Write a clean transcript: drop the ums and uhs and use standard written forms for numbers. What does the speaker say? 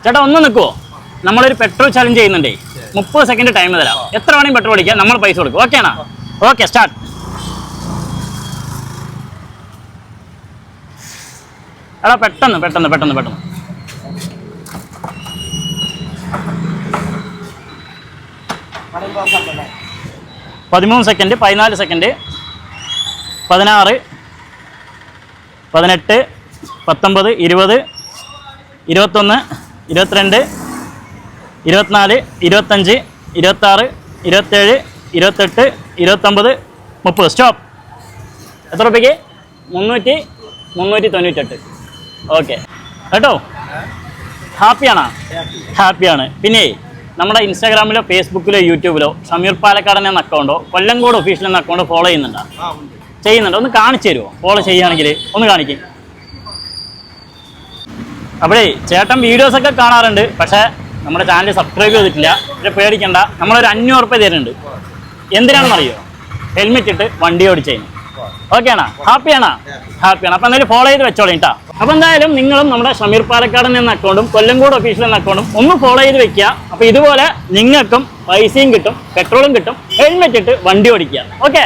ചേട്ടാ ഒന്ന് നിൽക്കുമോ? നമ്മളൊരു പെട്രോൾ ചലഞ്ച് ചെയ്യുന്നുണ്ടേ. 30 സെക്കൻഡ് ടൈം തരാം. എത്ര വേണമെങ്കിൽ പെട്രോൾ അടിക്കാം, നമ്മൾ പൈസ കൊടുക്കും. ഓക്കെ ആണോ? Okay, start. എടാ പെട്ടെന്ന് പെട്ടെന്ന് പെട്ടെന്ന് പെട്ടെന്ന്. 13 സെക്കൻഡ്, 14 സെക്കൻഡ്, 16, 18, 19, 20, 21, 22, 24, 25, 26, 27, 28, 29, 30. സ്റ്റോപ്പ്. എത്ര രൂപയ്ക്ക്? 398. ഓക്കെ കേട്ടോ. ഹാപ്പിയാണോ? ഹാപ്പിയാണ്. പിന്നെ നമ്മുടെ ഇൻസ്റ്റാഗ്രാമിലോ ഫേസ്ബുക്കിലോ യൂട്യൂബിലോ ഷമീർ പാലക്കാടൻ എന്ന അക്കൗണ്ടോ കൊല്ലങ്കോട് ഒഫീഷ്യൽ എന്ന അക്കൗണ്ടോ ഫോളോ ചെയ്യുന്നുണ്ടോ? ഒന്ന് കാണിച്ചു തരുമോ? ഫോളോ ചെയ്യുകയാണെങ്കിൽ ഒന്ന് കാണിക്കും. അപ്പോഴേ ചേട്ടൻ വീഡിയോസൊക്കെ കാണാറുണ്ട്, പക്ഷേ നമ്മുടെ ചാനൽ സബ്സ്ക്രൈബ് ചെയ്തിട്ടില്ല. പക്ഷേ പേടിക്കണ്ട, നമ്മളൊരു 500 രൂപ തരുന്നുണ്ട്. എന്തിനാണെന്നറിയോ? ഹെൽമെറ്റ് ഇട്ട് വണ്ടി ഓടിച്ചതിന്. ഓക്കെ ആണോ? ഹാപ്പിയാണോ? ഹാപ്പിയാണ്. അപ്പോൾ എന്തായാലും ഫോളോ ചെയ്ത് വെച്ചോളൂ കേട്ടോ. അപ്പോൾ എന്തായാലും നിങ്ങളും നമ്മുടെ ഷമീർ പാലക്കാടൻ എന്ന അക്കൗണ്ടും കൊല്ലങ്കോട് ഒഫീഷ്യൽ എന്ന അക്കൗണ്ടും ഒന്ന് ഫോളോ ചെയ്ത് വെക്കുക. അപ്പോൾ ഇതുപോലെ നിങ്ങൾക്കും പൈസയും കിട്ടും, പെട്രോളും കിട്ടും, ഹെൽമെറ്റ് ഇട്ട് വണ്ടി ഓടിക്കുക. ഓക്കെ.